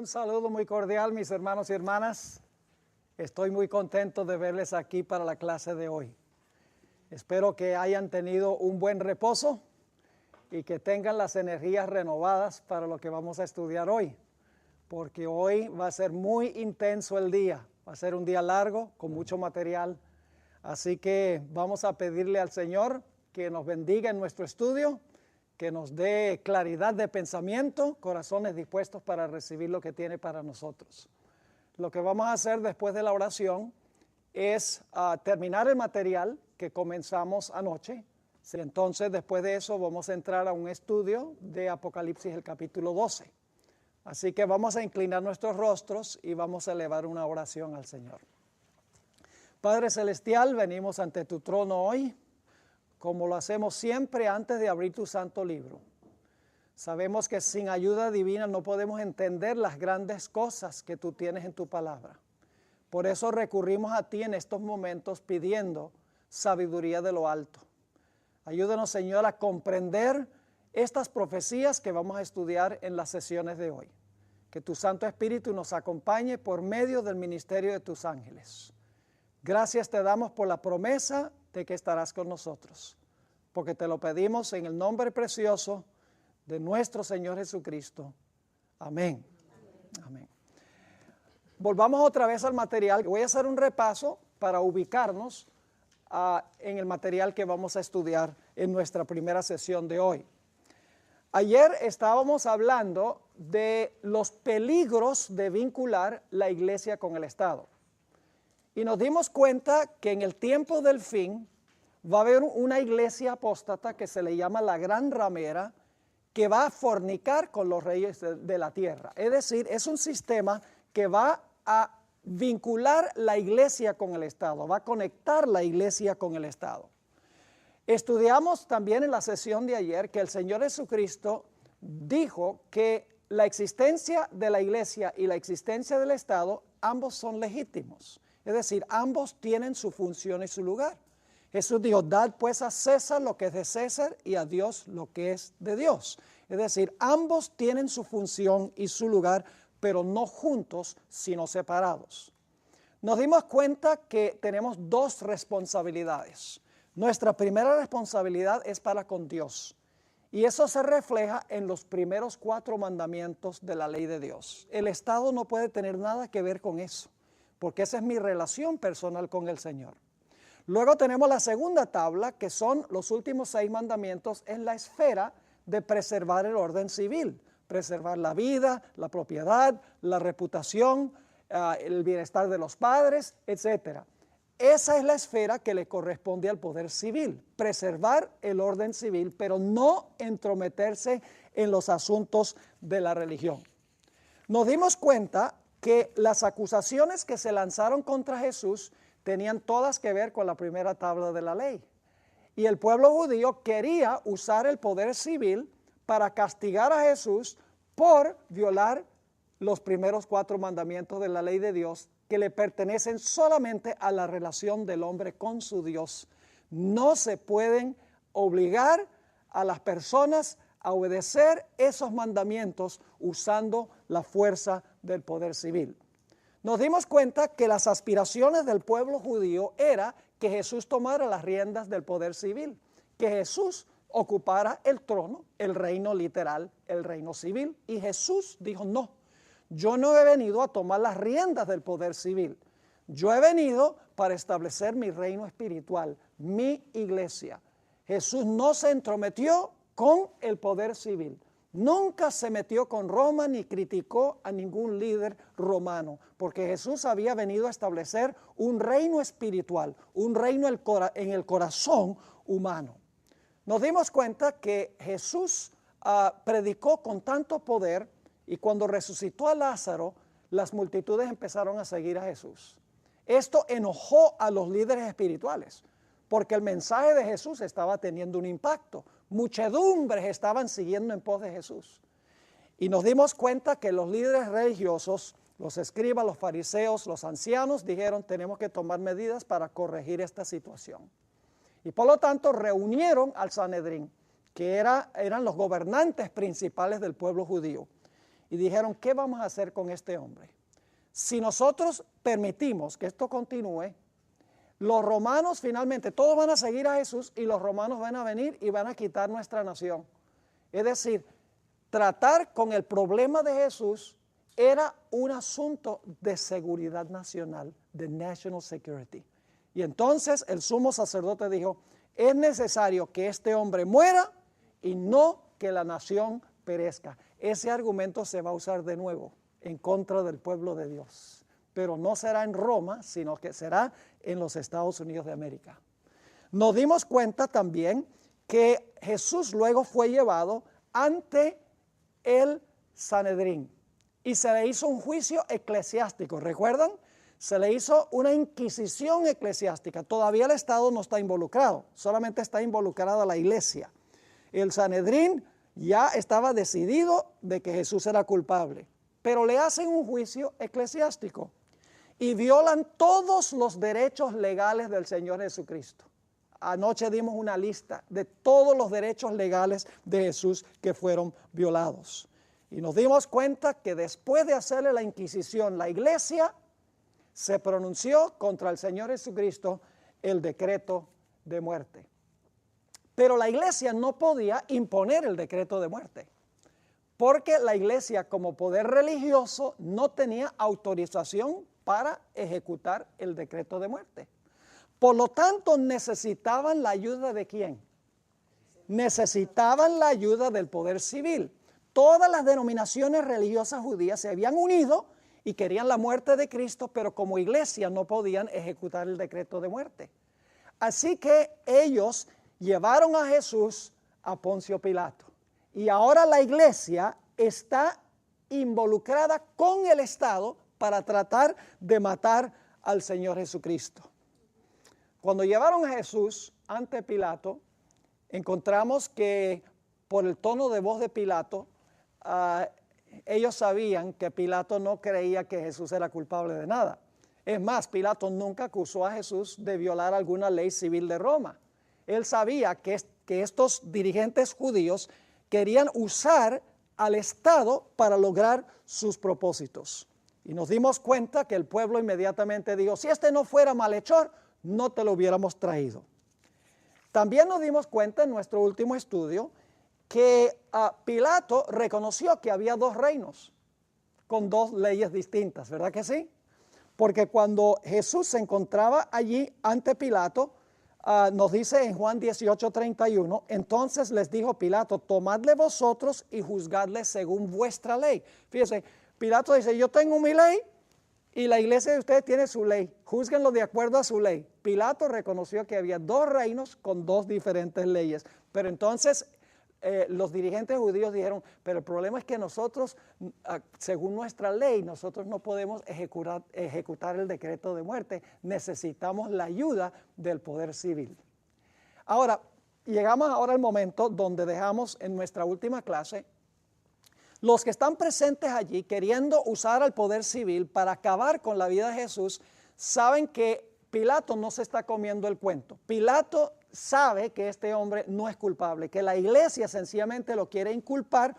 Un saludo muy cordial, mis hermanos y hermanas. Estoy muy contento de verles aquí para la clase de hoy. Espero que hayan tenido un buen reposo y que tengan las energías renovadas para lo que vamos a estudiar hoy, porque hoy va a ser muy intenso el día. Va a ser un día largo, con mucho material. Así que vamos a pedirle al Señor que nos bendiga en nuestro estudio, que nos dé claridad de pensamiento, corazones dispuestos para recibir lo que tiene para nosotros. Lo que vamos a hacer después de la oración es terminar el material que comenzamos anoche. Entonces, después de eso, vamos a entrar a un estudio de Apocalipsis, el capítulo 12. Así que vamos a inclinar nuestros rostros y vamos a elevar una oración al Señor. Padre Celestial, venimos ante tu trono hoy, como lo hacemos siempre antes de abrir tu santo libro. Sabemos que sin ayuda divina no podemos entender las grandes cosas que tú tienes en tu palabra. Por eso recurrimos a ti en estos momentos pidiendo sabiduría de lo alto. Ayúdanos, Señor, a comprender estas profecías que vamos a estudiar en las sesiones de hoy. Que tu Santo Espíritu nos acompañe por medio del ministerio de tus ángeles. Gracias te damos por la promesa de que estarás con nosotros, porque te lo pedimos en el nombre precioso de nuestro Señor Jesucristo. Amén. Amén. Volvamos otra vez al material. Voy a hacer un repaso para ubicarnos en el material que vamos a estudiar en nuestra primera sesión de hoy. Ayer estábamos hablando de los peligros de vincular la iglesia con el Estado. Y nos dimos cuenta que en el tiempo del fin va a haber una iglesia apóstata que se le llama la gran ramera, que va a fornicar con los reyes de la tierra. Es decir, es un sistema que va a vincular la iglesia con el Estado, va a conectar la iglesia con el Estado. Estudiamos también en la sesión de ayer que el Señor Jesucristo dijo que la existencia de la iglesia y la existencia del Estado, ambos son legítimos. Es decir, ambos tienen su función y su lugar. Jesús dijo, dad pues a César lo que es de César y a Dios lo que es de Dios. Es decir, ambos tienen su función y su lugar, pero no juntos, sino separados. Nos dimos cuenta que tenemos dos responsabilidades. Nuestra primera responsabilidad es para con Dios. Y eso se refleja en los primeros 4 mandamientos de la ley de Dios. El Estado no puede tener nada que ver con eso, porque esa es mi relación personal con el Señor. Luego tenemos la segunda tabla, que son los últimos 6 mandamientos en la esfera de preservar el orden civil, preservar la vida, la propiedad, la reputación, el bienestar de los padres, etc. Esa es la esfera que le corresponde al poder civil, preservar el orden civil, pero no entrometerse en los asuntos de la religión. Nos dimos cuenta que las acusaciones que se lanzaron contra Jesús tenían todas que ver con la primera tabla de la ley. Y el pueblo judío quería usar el poder civil para castigar a Jesús por violar los primeros 4 mandamientos de la ley de Dios, que le pertenecen solamente a la relación del hombre con su Dios. No se pueden obligar a las personas a obedecer esos mandamientos usando la fuerza del poder civil. Nos dimos cuenta que las aspiraciones del pueblo judío era que Jesús tomara las riendas del poder civil, que Jesús ocupara el trono, el reino literal, el reino civil. Y Jesús dijo, no, yo no he venido a tomar las riendas del poder civil. Yo he venido para establecer mi reino espiritual, mi iglesia. Jesús no se entrometió con el poder civil. Nunca se metió con Roma ni criticó a ningún líder romano, porque Jesús había venido a establecer un reino espiritual, un reino en el corazón humano. Nos dimos cuenta que Jesús predicó con tanto poder, y cuando resucitó a Lázaro, las multitudes empezaron a seguir a Jesús. Esto enojó a los líderes espirituales, porque el mensaje de Jesús estaba teniendo un impacto. Muchedumbres estaban siguiendo en pos de Jesús. Y nos dimos cuenta que los líderes religiosos, los escribas, los fariseos, los ancianos, dijeron, tenemos que tomar medidas para corregir esta situación. Y por lo tanto reunieron al Sanedrín, que eran los gobernantes principales del pueblo judío. y dijeron, ¿qué vamos a hacer con este hombre? Si nosotros permitimos que esto continúe, los romanos finalmente, todos van a seguir a Jesús y los romanos van a venir y van a quitar nuestra nación. Es decir, tratar con el problema de Jesús era un asunto de seguridad nacional, de national security. Y entonces el sumo sacerdote dijo, es necesario que este hombre muera y no que la nación perezca. Ese argumento se va a usar de nuevo en contra del pueblo de Dios, pero no será en Roma, sino que será en los Estados Unidos de América. Nos dimos cuenta también que Jesús luego fue llevado ante el Sanedrín y se le hizo un juicio eclesiástico, ¿recuerdan? Se le hizo una inquisición eclesiástica. Todavía el Estado no está involucrado, solamente está involucrada la iglesia. El Sanedrín ya estaba decidido de que Jesús era culpable, pero le hacen un juicio eclesiástico y violan todos los derechos legales del Señor Jesucristo. Anoche dimos una lista de todos los derechos legales de Jesús que fueron violados. Y nos dimos cuenta que después de hacerle la inquisición, la iglesia se pronunció contra el Señor Jesucristo el decreto de muerte. Pero la iglesia no podía imponer el decreto de muerte, porque la iglesia como poder religioso no tenía autorización para ejecutar el decreto de muerte. Por lo tanto, necesitaban la ayuda ¿de quién? Necesitaban la ayuda del poder civil. Todas las denominaciones religiosas judías se habían unido y querían la muerte de Cristo, pero como iglesia no podían ejecutar el decreto de muerte. Así que ellos llevaron a Jesús a Poncio Pilato. Y ahora la iglesia está involucrada con el Estado para tratar de matar al Señor Jesucristo. Cuando llevaron a Jesús ante Pilato, encontramos que por el tono de voz de Pilato, ellos sabían que Pilato no creía que Jesús era culpable de nada. Es más, Pilato nunca acusó a Jesús de violar alguna ley civil de Roma. Él sabía que estos dirigentes judíos querían usar al Estado para lograr sus propósitos. Y nos dimos cuenta que el pueblo inmediatamente dijo, si este no fuera malhechor, no te lo hubiéramos traído. También nos dimos cuenta en nuestro último estudio que Pilato reconoció que había dos reinos con dos leyes distintas, ¿verdad que sí? Porque cuando Jesús se encontraba allí ante Pilato, nos dice en Juan 18:31, entonces les dijo Pilato, tomadle vosotros y juzgadle según vuestra ley. Fíjense, Pilato dice, yo tengo mi ley y la iglesia de ustedes tiene su ley, júzguenlo de acuerdo a su ley. Pilato reconoció que había dos reinos con dos diferentes leyes, pero entonces los dirigentes judíos dijeron, pero el problema es que nosotros, según nuestra ley, nosotros no podemos ejecutar el decreto de muerte, necesitamos la ayuda del poder civil. Ahora, llegamos ahora al momento donde dejamos en nuestra última clase, los que están presentes allí queriendo usar al poder civil para acabar con la vida de Jesús, saben que Pilato no se está comiendo el cuento. Pilato sabe que este hombre no es culpable, que la iglesia sencillamente lo quiere inculpar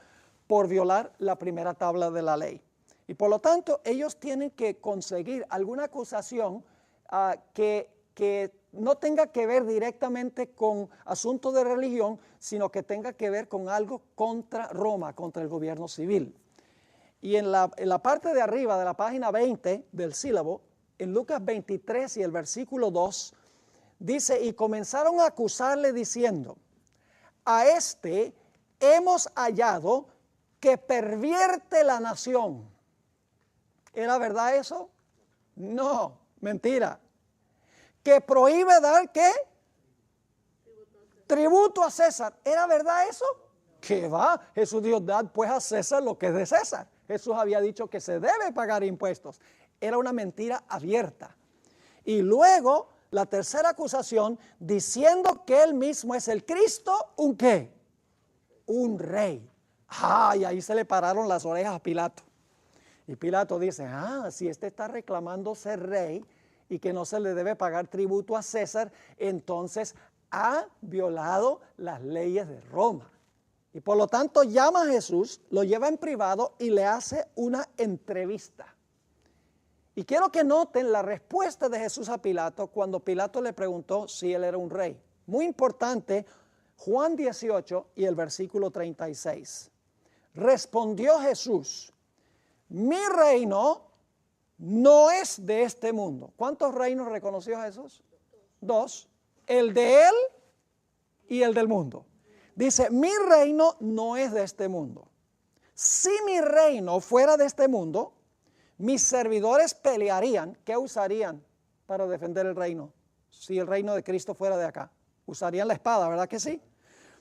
por violar la primera tabla de la ley. Y por lo tanto, ellos tienen que conseguir alguna acusación que no tenga que ver directamente con asuntos de religión, sino que tenga que ver con algo contra Roma, contra el gobierno civil. Y en la parte de arriba de la página 20 del sílabo, en Lucas 23 y el versículo 2, dice, y comenzaron a acusarle diciendo, a este hemos hallado que pervierte la nación. ¿Era verdad eso? No, mentira. Que prohíbe dar, ¿qué? Tributo a César. ¿Era verdad eso? ¿Qué va? Jesús dijo, dad pues a César lo que es de César. Jesús había dicho que se debe pagar impuestos. Era una mentira abierta. Y luego, la tercera acusación, diciendo que él mismo es el Cristo, ¿un qué? Un rey. Y ahí se le pararon las orejas a Pilato. Y Pilato dice, si este está reclamando ser rey y que no se le debe pagar tributo a César, entonces ha violado las leyes de Roma. Y por lo tanto llama a Jesús, lo lleva en privado y le hace una entrevista. Y quiero que noten la respuesta de Jesús a Pilato cuando Pilato le preguntó si él era un rey. Muy importante, Juan 18 y el versículo 36. Respondió Jesús: mi reino no es de este mundo. ¿Cuántos reinos reconoció Jesús? 2. El de él y el del mundo. Dice, mi reino no es de este mundo. Si mi reino fuera de este mundo, mis servidores pelearían. ¿Qué usarían para defender el reino? Si el reino de Cristo fuera de acá. Usarían la espada, ¿verdad que sí?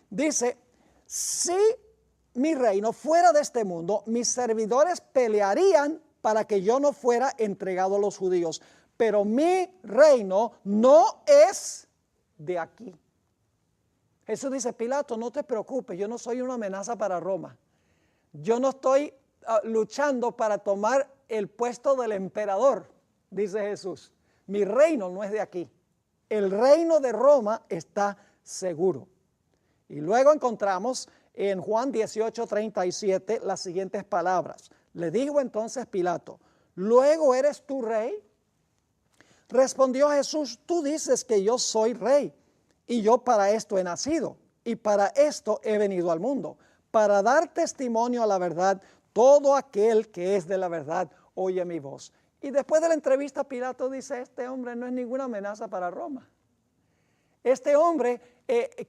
Dice, si mi reino fuera de este mundo, mis servidores pelearían para que yo no fuera entregado a los judíos. Pero mi reino no es de aquí. Jesús dice, Pilato, no te preocupes, yo no soy una amenaza para Roma. Yo no estoy luchando para tomar el puesto del emperador, dice Jesús. Mi reino no es de aquí. El reino de Roma está seguro. Y luego encontramos en Juan 18:37 las siguientes palabras. Le dijo entonces Pilato, ¿luego eres tú rey? Respondió Jesús, tú dices que yo soy rey, y yo para esto he nacido, y para esto he venido al mundo, para dar testimonio a la verdad. Todo aquel que es de la verdad oye mi voz. Y después de la entrevista, Pilato dice, este hombre no es ninguna amenaza para Roma. Este hombre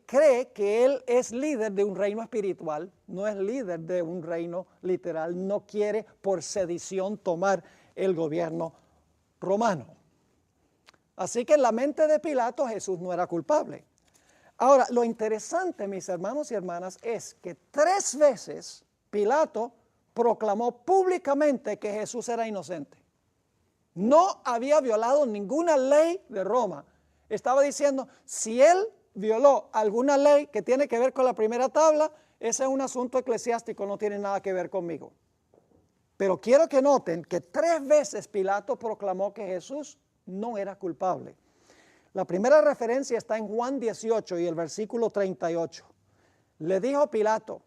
cree que él es líder de un reino espiritual, no es líder de un reino literal, no quiere por sedición tomar el gobierno romano. Así que en la mente de Pilato Jesús no era culpable. Ahora, lo interesante, mis hermanos y hermanas, es que 3 veces Pilato proclamó públicamente que Jesús era inocente. No había violado ninguna ley de Roma. Estaba diciendo, si él violó alguna ley que tiene que ver con la primera tabla, ese es un asunto eclesiástico, no tiene nada que ver conmigo. Pero quiero que noten que 3 veces Pilato proclamó que Jesús no era culpable. La primera referencia está en Juan 18 y el versículo 38. Le dijo Pilato,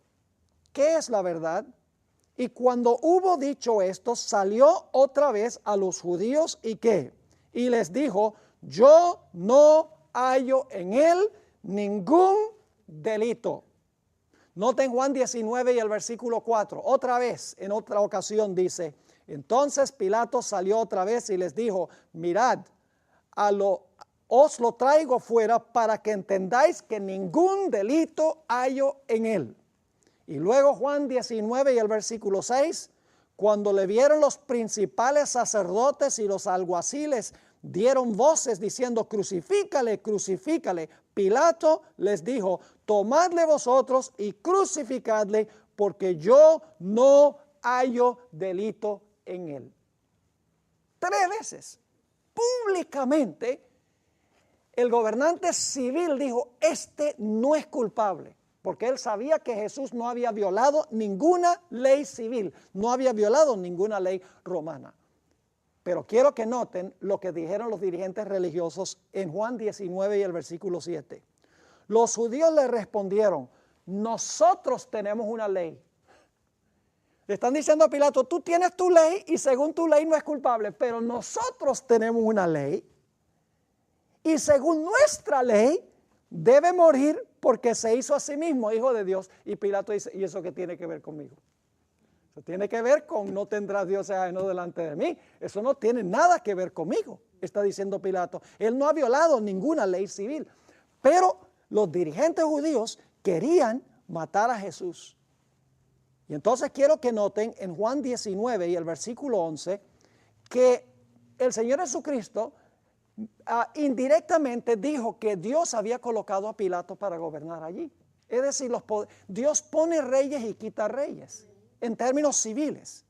¿qué es la verdad? Y cuando hubo dicho esto, salió otra vez a los judíos y ¿qué? Y les dijo, yo no hallo en él ningún delito. Noten Juan 19 y el versículo 4. Otra vez, en otra ocasión dice, entonces Pilato salió otra vez y les dijo, mirad, os lo traigo fuera para que entendáis que ningún delito hallo en él. Y luego Juan 19 y el versículo 6, cuando le vieron los principales sacerdotes y los alguaciles, dieron voces diciendo, crucifícale, crucifícale. Pilato les dijo, tomadle vosotros y crucificadle, porque yo no hallo delito en él. 3 veces, públicamente, el gobernante civil dijo, este no es culpable, porque él sabía que Jesús no había violado ninguna ley civil, no había violado ninguna ley romana. Pero quiero que noten lo que dijeron los dirigentes religiosos en Juan 19 y el versículo 7. Los judíos le respondieron, nosotros tenemos una ley. Le están diciendo a Pilato, tú tienes tu ley y según tu ley no es culpable, pero nosotros tenemos una ley y según nuestra ley debe morir porque se hizo a sí mismo hijo de Dios. Y Pilato dice, ¿y eso qué tiene que ver conmigo? Eso tiene que ver con no tendrás dioses ajenos delante de mí. Eso no tiene nada que ver conmigo, está diciendo Pilato. Él no ha violado ninguna ley civil, pero los dirigentes judíos querían matar a Jesús. Y entonces quiero que noten en Juan 19 y el versículo 11 que el Señor Jesucristo indirectamente dijo que Dios había colocado a Pilato para gobernar allí. Es decir, Dios pone reyes y quita reyes en términos civiles.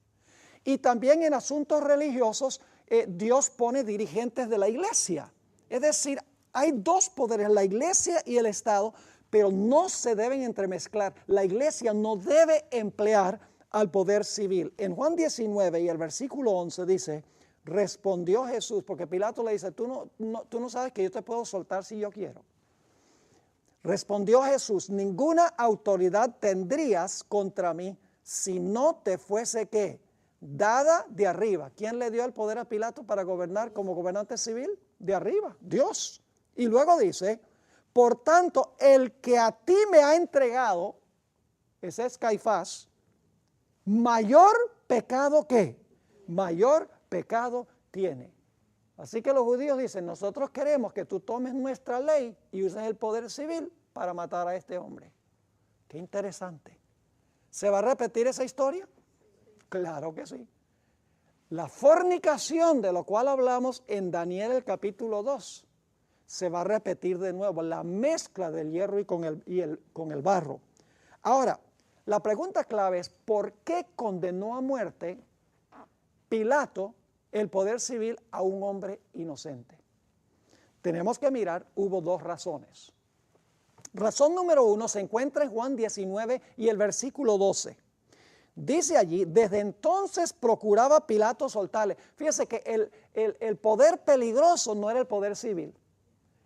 Y también en asuntos religiosos, Dios pone dirigentes de la iglesia. Es decir, hay 2 poderes, la iglesia y el Estado, pero no se deben entremezclar. La iglesia no debe emplear al poder civil. En Juan 19 y el versículo 11 dice, respondió Jesús, porque Pilato le dice, tú no sabes que yo te puedo soltar si yo quiero. Respondió Jesús: ninguna autoridad tendrías contra mí si no te fuese ¿qué? Dada de arriba. ¿Quién le dio el poder a Pilato para gobernar como gobernante civil? De arriba, Dios. Y luego dice: por tanto, el que a ti me ha entregado, ese es Caifás, mayor pecado que, mayor pecado tiene. Así que los judíos dicen: nosotros queremos que tú tomes nuestra ley y uses el poder civil para matar a este hombre. Qué interesante. ¿Se va a repetir esa historia? Claro que sí. La fornicación de lo cual hablamos en Daniel el capítulo 2 se va a repetir de nuevo, la mezcla del hierro y con el barro. Ahora, la pregunta clave es: ¿por qué condenó a muerte Pilato el poder civil a un hombre inocente? Tenemos que mirar, hubo dos razones. Razón número uno se encuentra en Juan 19 y el versículo 12. Dice allí: desde entonces procuraba Pilato soltarle. Fíjese que el poder peligroso no era el poder civil.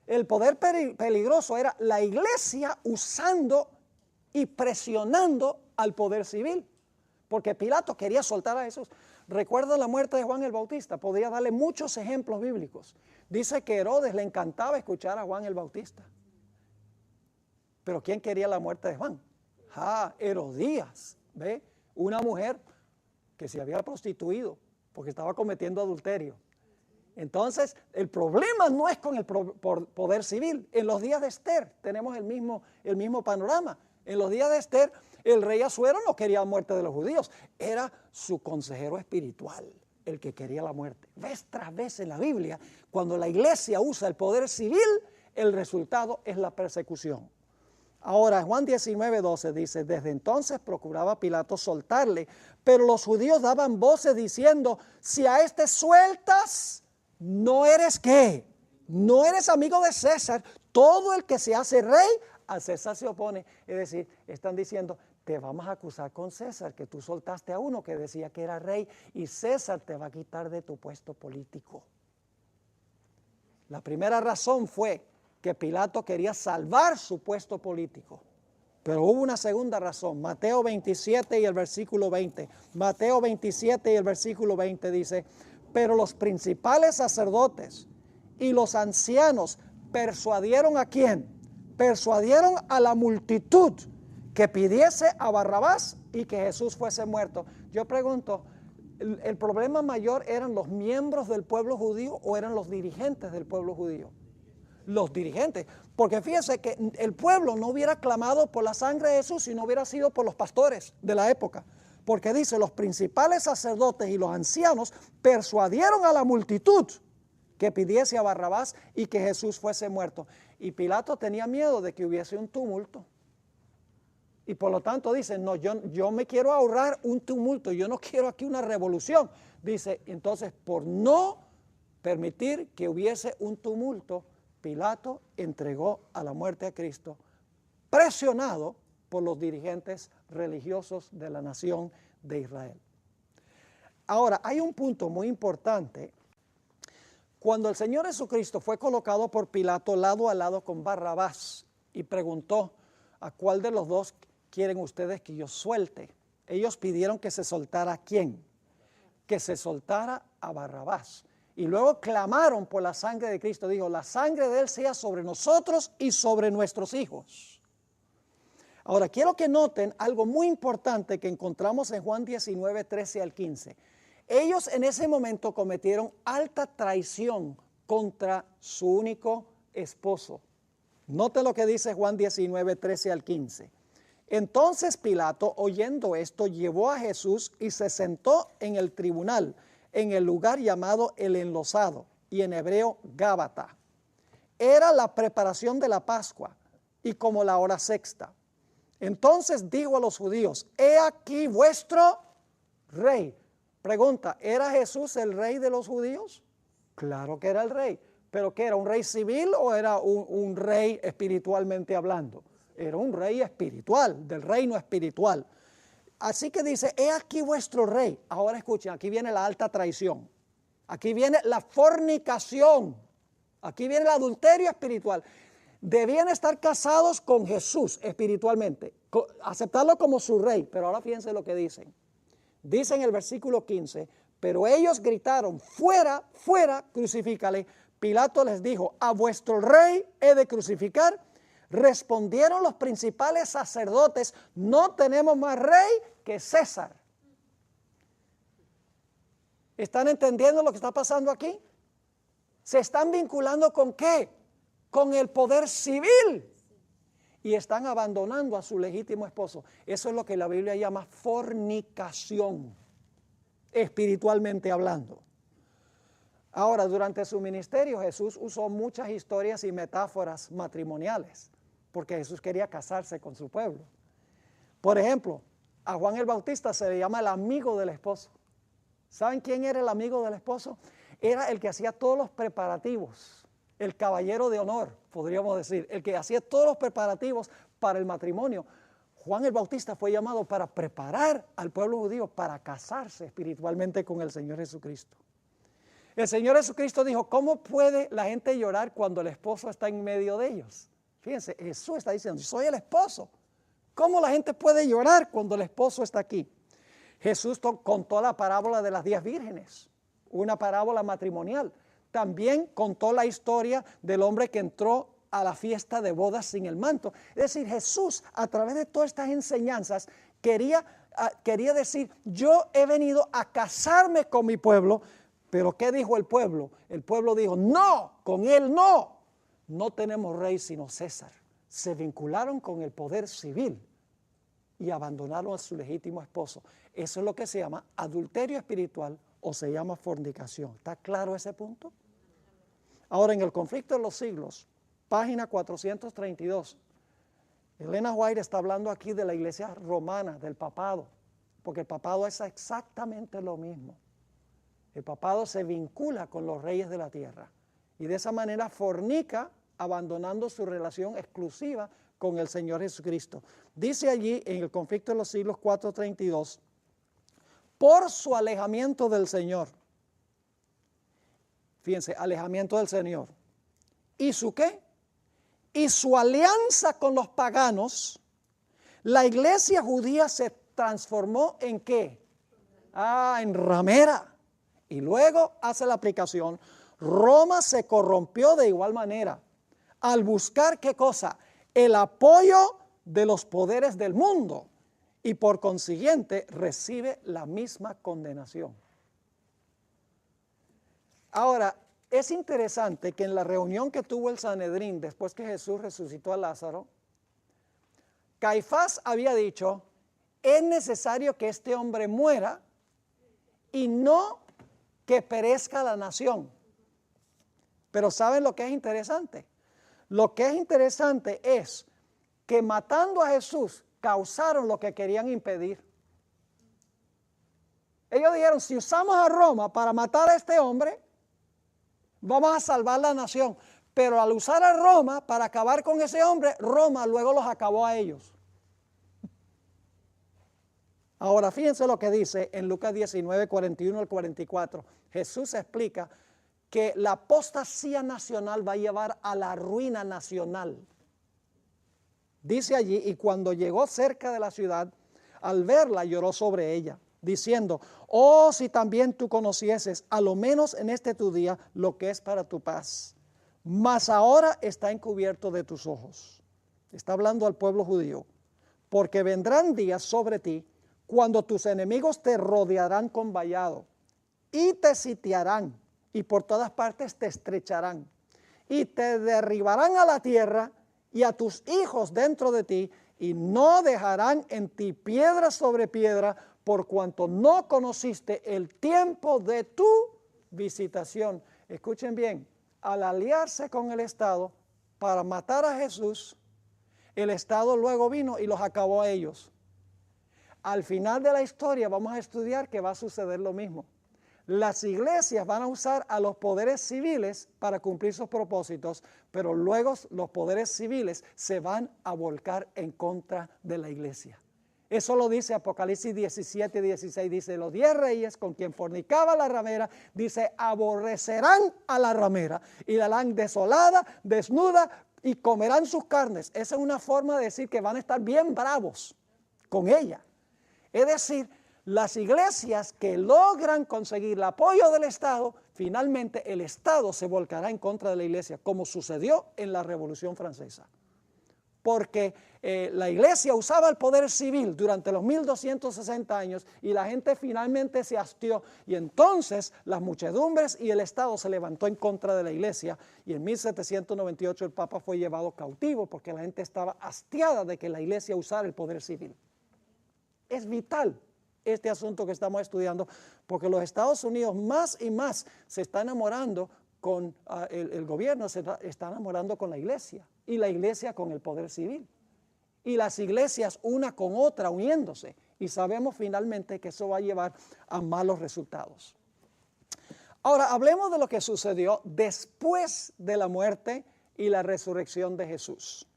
El poder peligroso era la iglesia usando y presionando al poder civil. Porque Pilato quería soltar a Jesús. Recuerda la muerte de Juan el Bautista. Podría darle muchos ejemplos bíblicos. Dice que Herodes le encantaba escuchar a Juan el Bautista. Pero ¿quién quería la muerte de Juan? Herodías, ¿ve? Una mujer que se había prostituido porque estaba cometiendo adulterio. Entonces, el problema no es con el poder civil. En los días de Esther tenemos el mismo panorama. En los días de Esther, el rey Asuero no quería la muerte de los judíos. Era su consejero espiritual el que quería la muerte. Vez tras vez en la Biblia, cuando la iglesia usa el poder civil, el resultado es la persecución. Ahora, Juan 19:12 dice: desde entonces procuraba Pilato soltarle, pero los judíos daban voces diciendo: si a este sueltas, ¿no eres qué? No eres amigo de César. Todo el que se hace rey, a César se opone. Es decir, están diciendo: te vamos a acusar con César, que tú soltaste a uno que decía que era rey y César te va a quitar de tu puesto político. La primera razón fue que Pilato quería salvar su puesto político. Pero hubo una segunda razón. Mateo 27 y el versículo 20. Mateo 27 y el versículo 20 dice: pero los principales sacerdotes y los ancianos persuadieron ¿a quién? Persuadieron a la multitud que pidiese a Barrabás y que Jesús fuese muerto. Yo pregunto, ¿el problema mayor eran los miembros del pueblo judío o eran los dirigentes del pueblo judío? Los dirigentes, porque fíjese que el pueblo no hubiera clamado por la sangre de Jesús si no hubiera sido por los pastores de la época, porque dice: los principales sacerdotes y los ancianos persuadieron a la multitud que pidiese a Barrabás y que Jesús fuese muerto. Y Pilato tenía miedo de que hubiese un tumulto, y por lo tanto dice: no, yo me quiero ahorrar un tumulto, yo no quiero aquí una revolución. Dice, entonces, por no permitir que hubiese un tumulto, Pilato entregó a la muerte a Cristo, presionado por los dirigentes religiosos de la nación de Israel. Ahora, hay un punto muy importante. Cuando el Señor Jesucristo fue colocado por Pilato lado a lado con Barrabás y preguntó: ¿a cuál de los dos quieren ustedes que yo suelte? Ellos pidieron que se soltara ¿a quién? Que se soltara a Barrabás. Y luego clamaron por la sangre de Cristo. Dijo: la sangre de Él sea sobre nosotros y sobre nuestros hijos. Ahora, quiero que noten algo muy importante que encontramos en Juan 19, 13 al 15. Ellos en ese momento cometieron alta traición contra su único esposo. Note lo que dice Juan 19, 13 al 15. Entonces Pilato, oyendo esto, llevó a Jesús y se sentó en el tribunal, en el lugar llamado el Enlosado, y en hebreo Gábata. Era la preparación de la Pascua y como la hora sexta. Entonces dijo a los judíos: he aquí vuestro rey. Pregunta: ¿era Jesús el rey de los judíos? Claro que era el rey. ¿Pero qué era? ¿Un rey civil o era un rey espiritualmente hablando? Era un rey espiritual, del reino espiritual. Así que dice: he aquí vuestro rey. Ahora escuchen, aquí viene la alta traición. Aquí viene la fornicación. Aquí viene el adulterio espiritual. debían estar casados con Jesús espiritualmente, aceptarlo como su rey. Pero ahora fíjense lo que dicen. Dice en el versículo 15, pero ellos gritaron, fuera, fuera, crucifícale. Pilato les dijo, ¿a vuestro rey he de crucificar? Respondieron los principales sacerdotes, no tenemos más rey que César. ¿Están entendiendo lo que está pasando aquí? ¿Se están vinculando con qué? Con el poder civil. Y están abandonando a su legítimo esposo. Eso es lo que la Biblia llama fornicación, espiritualmente hablando. Ahora, durante su ministerio, Jesús usó muchas historias y metáforas matrimoniales, porque Jesús quería casarse con su pueblo. Por ejemplo, a Juan el Bautista se le llama el amigo del esposo. ¿Saben quién era el amigo del esposo? Era el que hacía todos los preparativos. El caballero de honor, podríamos decir, el que hacía todos los preparativos para el matrimonio. Juan el Bautista fue llamado para preparar al pueblo judío para casarse espiritualmente con el Señor Jesucristo. El Señor Jesucristo dijo, ¿cómo puede la gente llorar cuando el esposo está en medio de ellos? Fíjense, Jesús está diciendo, soy el esposo. ¿Cómo la gente puede llorar cuando el esposo está aquí? Jesús contó la parábola de las 10 vírgenes, una parábola matrimonial. También contó la historia del hombre que entró a la fiesta de bodas sin el manto. Es decir, Jesús, a través de todas estas enseñanzas, quería decir, yo he venido a casarme con mi pueblo. Pero ¿qué dijo el pueblo? El pueblo dijo, no, con él no. No tenemos rey sino César. Se vincularon con el poder civil y abandonaron a su legítimo esposo. Eso es lo que se llama adulterio espiritual o se llama fornicación. ¿Está claro ese punto? Ahora, en el conflicto de los siglos, página 432, Elena White está hablando aquí de la iglesia romana, del papado, porque el papado es exactamente lo mismo. El papado se vincula con los reyes de la tierra y de esa manera fornica, abandonando su relación exclusiva con el Señor Jesucristo. Dice allí en el conflicto de los siglos 432, por su alejamiento del Señor. Fíjense, alejamiento del Señor. ¿Y su qué? Y su alianza con los paganos, la iglesia judía se transformó en ¿qué? En ramera. Y luego hace la aplicación, Roma se corrompió de igual manera al buscar ¿qué cosa? El apoyo de los poderes del mundo y por consiguiente recibe la misma condenación. Ahora, es interesante que en la reunión que tuvo el Sanedrín después que Jesús resucitó a Lázaro, Caifás había dicho, es necesario que este hombre muera y no que perezca la nación. Pero ¿saben lo que es interesante? Lo que es interesante es que matando a Jesús causaron lo que querían impedir. Ellos dijeron, si usamos a Roma para matar a este hombre, vamos a salvar la nación. Pero al usar a Roma para acabar con ese hombre, Roma luego los acabó a ellos. Ahora fíjense lo que dice en Lucas 19, 41 al 44. Jesús explica que la apostasía nacional va a llevar a la ruina nacional. Dice allí, y cuando llegó cerca de la ciudad, al verla lloró sobre ella, diciendo, oh, si también tú conocieses, a lo menos en este tu día, lo que es para tu paz. Mas ahora está encubierto de tus ojos. Está hablando al pueblo judío. Porque vendrán días sobre ti, cuando tus enemigos te rodearán con vallado, y te sitiarán, y por todas partes te estrecharán, y te derribarán a la tierra, y a tus hijos dentro de ti, y no dejarán en ti piedra sobre piedra, por cuanto no conociste el tiempo de tu visitación. Escuchen bien, al aliarse con el Estado para matar a Jesús, el Estado luego vino y los acabó a ellos. Al final de la historia vamos a estudiar que va a suceder lo mismo. Las iglesias van a usar a los poderes civiles para cumplir sus propósitos, pero luego los poderes civiles se van a volcar en contra de la iglesia. Eso lo dice Apocalipsis 17, 16, dice, los 10 reyes con quien fornicaba la ramera, dice, aborrecerán a la ramera y la harán desolada, desnuda, y comerán sus carnes. Esa es una forma de decir que van a estar bien bravos con ella. Es decir, las iglesias que logran conseguir el apoyo del Estado, finalmente el Estado se volcará en contra de la iglesia, como sucedió en la Revolución Francesa. Porque la iglesia usaba el poder civil durante los 1260 años y la gente finalmente se hastió, y entonces las muchedumbres y el Estado se levantó en contra de la iglesia, y en 1798 el Papa fue llevado cautivo porque la gente estaba hastiada de que la iglesia usara el poder civil. Es vital este asunto que estamos estudiando, porque los Estados Unidos más y más se está enamorando con el gobierno, se está enamorando con la iglesia, y la iglesia con el poder civil, y las iglesias una con otra uniéndose, y sabemos finalmente que eso va a llevar a malos resultados. Ahora hablemos de lo que sucedió después de la muerte y la resurrección de Jesús.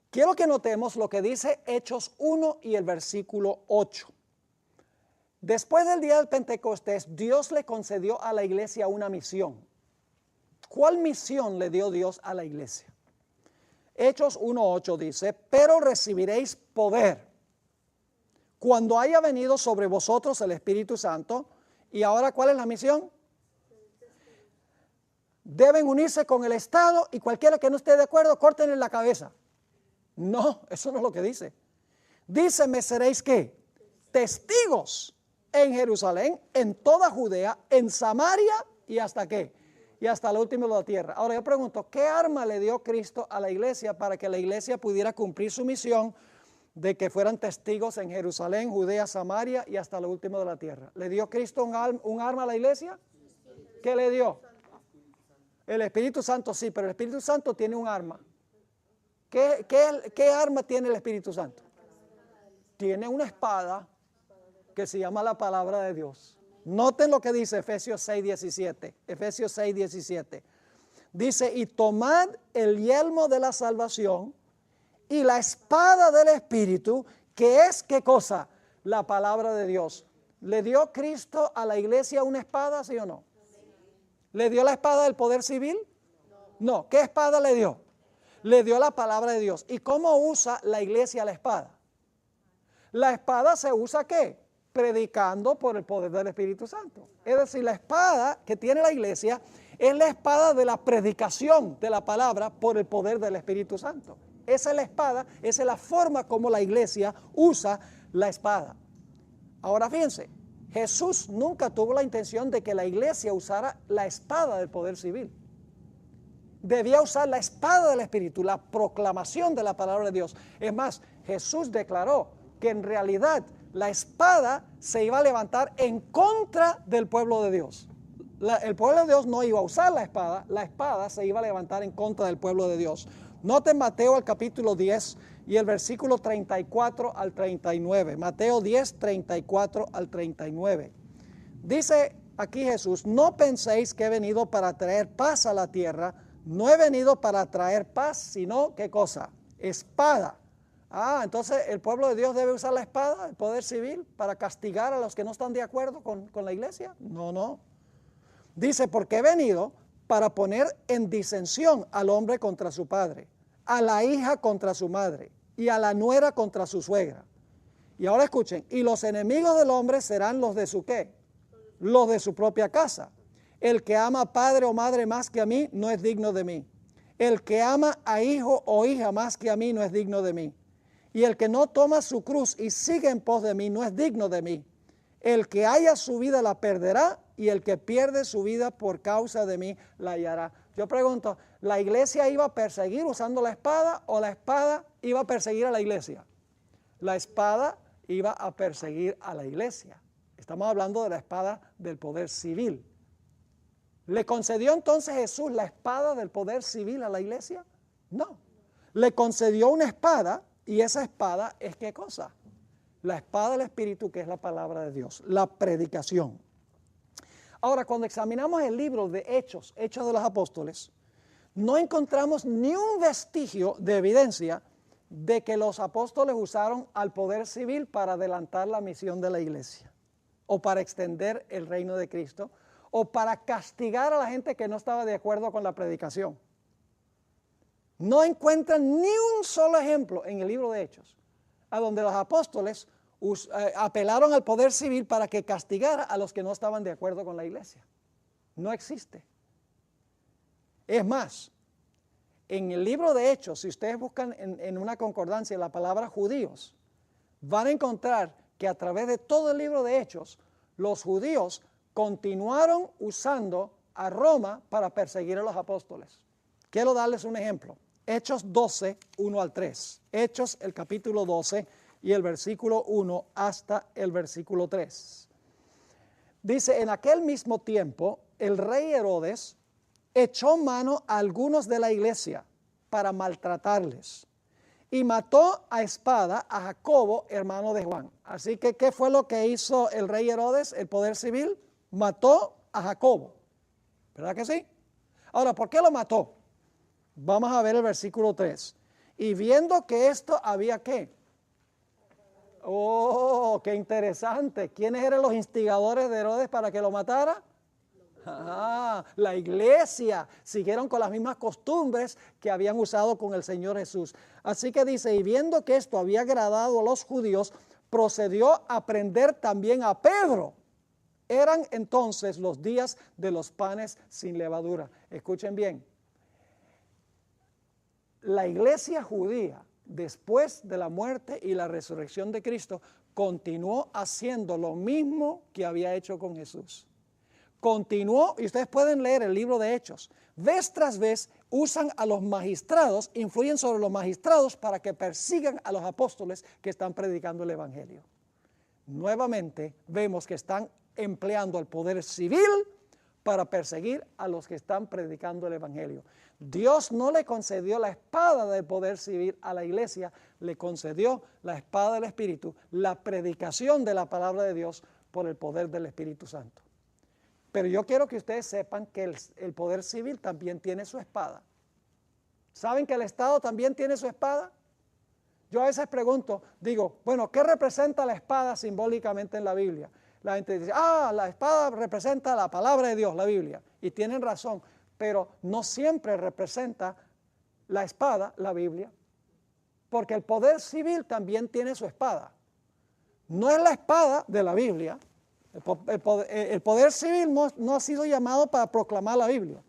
Quiero que notemos lo que dice Hechos 1 y el versículo 8. Después del día del Pentecostés, Dios le concedió a la iglesia una misión. ¿Cuál misión le dio Dios a la iglesia? Hechos 1:8 dice, pero recibiréis poder cuando haya venido sobre vosotros el Espíritu Santo. Y ahora, ¿cuál es la misión? Deben unirse con el Estado, y cualquiera que no esté de acuerdo, córtenle la cabeza. No, eso no es lo que dice. Dice, me seréis ¿qué? Testigos en Jerusalén, en toda Judea, en Samaria y hasta ¿qué? Y hasta el último de la tierra. Ahora yo pregunto, ¿qué arma le dio Cristo a la iglesia para que la iglesia pudiera cumplir su misión de que fueran testigos en Jerusalén, Judea, Samaria y hasta lo último de la tierra? ¿Le dio Cristo un arma a la iglesia? ¿Qué le dio? El Espíritu Santo, sí, pero el Espíritu Santo tiene un arma. ¿Qué arma tiene el Espíritu Santo? Tiene una espada que se llama la palabra de Dios. Noten lo que dice Efesios 6:17. Efesios 6:17. Dice, y tomad el yelmo de la salvación y la espada del Espíritu, que es ¿qué cosa? La palabra de Dios. ¿Le dio Cristo a la iglesia una espada, sí o no? ¿Le dio la espada del poder civil? No. ¿Qué espada le dio? Le dio la palabra de Dios. ¿Y cómo usa la iglesia la espada? La espada se usa ¿qué? Predicando por el poder del Espíritu Santo. Es decir, la espada que tiene la iglesia es la espada de la predicación de la palabra por el poder del Espíritu Santo. Esa es la espada, esa es la forma como la iglesia usa la espada. Ahora fíjense, Jesús nunca tuvo la intención de que la iglesia usara la espada del poder civil. Debía usar la espada del Espíritu, la proclamación de la palabra de Dios. Es más, Jesús declaró que en realidad la espada se iba a levantar en contra del pueblo de Dios. El pueblo de Dios no iba a usar la espada se iba a levantar en contra del pueblo de Dios. Noten Mateo el capítulo 10 y el versículo 34 al 39. Mateo 10, 34 al 39. Dice aquí Jesús, no penséis que he venido para traer paz a la tierra. No he venido para traer paz, sino, ¿qué cosa? Espada. Entonces el pueblo de Dios debe usar la espada, el poder civil, para castigar a los que no están de acuerdo con la iglesia. No. Dice, porque he venido para poner en disensión al hombre contra su padre, a la hija contra su madre y a la nuera contra su suegra. Y ahora escuchen, y los enemigos del hombre serán los de su ¿qué? Los de su propia casa. El que ama a padre o madre más que a mí no es digno de mí. El que ama a hijo o hija más que a mí no es digno de mí. Y el que no toma su cruz y sigue en pos de mí no es digno de mí. El que haya su vida la perderá, y el que pierde su vida por causa de mí la hallará. Yo pregunto, ¿la iglesia iba a perseguir usando la espada o la espada iba a perseguir a la iglesia? La espada iba a perseguir a la iglesia. Estamos hablando de la espada del poder civil. ¿Le concedió entonces Jesús la espada del poder civil a la iglesia? No. Le concedió una espada, y esa espada es ¿qué cosa? La espada del Espíritu, que es la palabra de Dios, la predicación. Ahora, cuando examinamos el libro de Hechos de los Apóstoles, no encontramos ni un vestigio de evidencia de que los apóstoles usaron al poder civil para adelantar la misión de la iglesia, o para extender el reino de Cristo, o para castigar a la gente que no estaba de acuerdo con la predicación. No encuentran ni un solo ejemplo en el libro de Hechos, a donde los apóstoles apelaron al poder civil para que castigara a los que no estaban de acuerdo con la iglesia. No existe. Es más, en el libro de Hechos, si ustedes buscan en una concordancia la palabra judíos, van a encontrar que a través de todo el libro de Hechos, los judíos continuaron usando a Roma para perseguir a los apóstoles. Quiero darles un ejemplo. Hechos 12, 1 al 3. Hechos, el capítulo 12 y el versículo 1 hasta el versículo 3. Dice, en aquel mismo tiempo, el rey Herodes echó mano a algunos de la iglesia para maltratarles y mató a espada a Jacobo, hermano de Juan. Así que, ¿qué fue lo que hizo el rey Herodes, el poder civil? Mató a Jacobo. ¿Verdad que sí? Ahora, ¿por qué lo mató? Vamos a ver el versículo 3. Y viendo que esto había ¿qué? Oh, qué interesante. ¿Quiénes eran los instigadores de Herodes para que lo matara? La iglesia. Siguieron con las mismas costumbres que habían usado con el Señor Jesús. Así que dice, y viendo que esto había agradado a los judíos, procedió a prender también a Pedro. Eran entonces los días de los panes sin levadura. Escuchen bien. La iglesia judía, después de la muerte y la resurrección de Cristo, continuó haciendo lo mismo que había hecho con Jesús. Continuó, y ustedes pueden leer el libro de Hechos, vez tras vez usan a los magistrados, influyen sobre los magistrados para que persigan a los apóstoles que están predicando el evangelio. Nuevamente vemos que están empleando el poder civil para perseguir a los que están predicando el evangelio. Dios no le concedió la espada del poder civil a la iglesia, le concedió la espada del Espíritu, la predicación de la palabra de Dios por el poder del Espíritu Santo. Pero yo quiero que ustedes sepan que el poder civil también tiene su espada. ¿Saben que el Estado también tiene su espada? Yo a veces pregunto, digo, bueno, ¿qué representa la espada simbólicamente en la Biblia? La gente dice, la espada representa la palabra de Dios, la Biblia. Y tienen razón, pero no siempre representa la espada, la Biblia. Porque el poder civil también tiene su espada. No es la espada de la Biblia. El poder civil no ha sido llamado para proclamar la Biblia.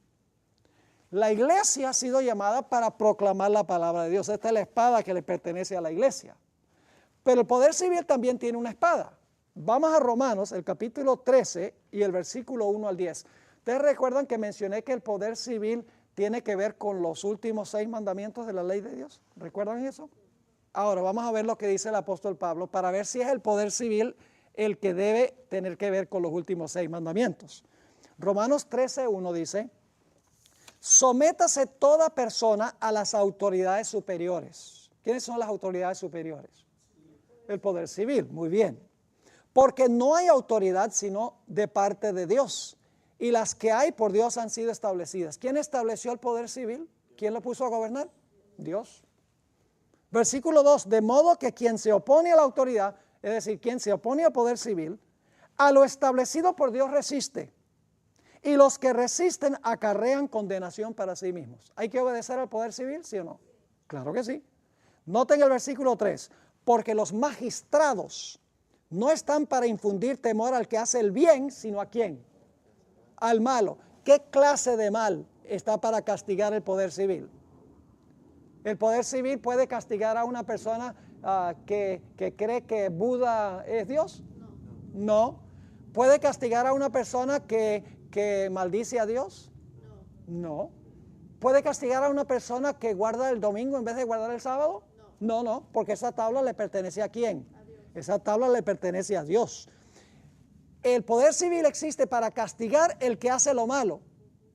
La iglesia ha sido llamada para proclamar la palabra de Dios. Esta es la espada que le pertenece a la iglesia. Pero el poder civil también tiene una espada. Vamos a Romanos, el capítulo 13 y el versículo 1 al 10. ¿Ustedes recuerdan que mencioné que el poder civil tiene que ver con los últimos 6 mandamientos de la ley de Dios? ¿Recuerdan eso? Ahora vamos a ver lo que dice el apóstol Pablo para ver si es el poder civil el que debe tener que ver con los últimos 6 mandamientos. Romanos 13:1 dice, sométase toda persona a las autoridades superiores. ¿Quiénes son las autoridades superiores? El poder civil, muy bien. Porque no hay autoridad sino de parte de Dios. Y las que hay por Dios han sido establecidas. ¿Quién estableció el poder civil? ¿Quién lo puso a gobernar? Dios. Versículo 2, de modo que quien se opone a la autoridad, es decir, quien se opone al poder civil, a lo establecido por Dios resiste. Y los que resisten acarrean condenación para sí mismos. ¿Hay que obedecer al poder civil, sí o no? Claro que sí. Noten el versículo 3, porque los magistrados no están para infundir temor al que hace el bien, sino a quién? Al malo. ¿Qué clase de mal está para castigar el poder civil? ¿El poder civil puede castigar a una persona que cree que Buda es Dios? No. ¿Puede castigar a una persona que maldice a Dios? No. ¿Puede castigar a una persona que guarda el domingo en vez de guardar el sábado? No, porque esa tabla le pertenece ¿a quién? Esa tabla le pertenece a Dios. El poder civil existe para castigar el que hace lo malo,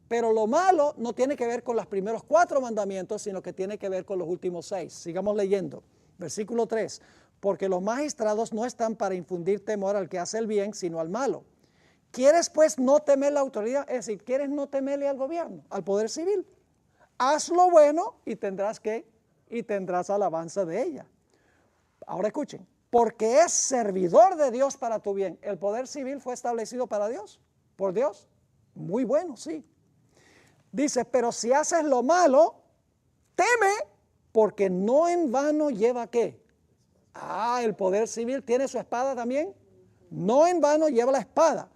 pero lo malo no tiene que ver con los primeros 4 mandamientos, sino que tiene que ver con los últimos 6. Sigamos leyendo. Versículo 3. Porque los magistrados no están para infundir temor al que hace el bien, sino al malo. ¿Quieres pues no temer la autoridad? Es decir, ¿quieres no temerle al gobierno, al poder civil? Haz lo bueno y tendrás ¿qué? Y tendrás alabanza de ella. Ahora escuchen. Porque es servidor de Dios para tu bien. ¿El poder civil fue establecido para Dios? ¿Por Dios? Muy bueno, sí. Dice, pero si haces lo malo, Teme porque no en vano lleva ¿qué? El poder civil tiene su espada también. No en vano lleva la espada,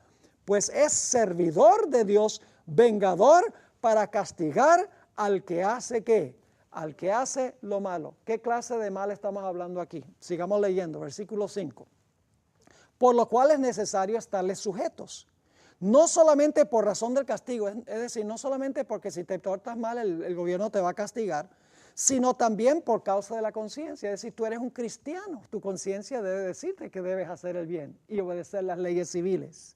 pues es servidor de Dios, vengador para castigar al que hace ¿qué? Al que hace lo malo. ¿Qué clase de mal estamos hablando aquí? Sigamos leyendo, versículo 5. Por lo cual es necesario estarles sujetos, no solamente por razón del castigo, es decir, no solamente porque si te portas mal el gobierno te va a castigar, sino también por causa de la conciencia. Es decir, tú eres un cristiano, tu conciencia debe decirte que debes hacer el bien y obedecer las leyes civiles.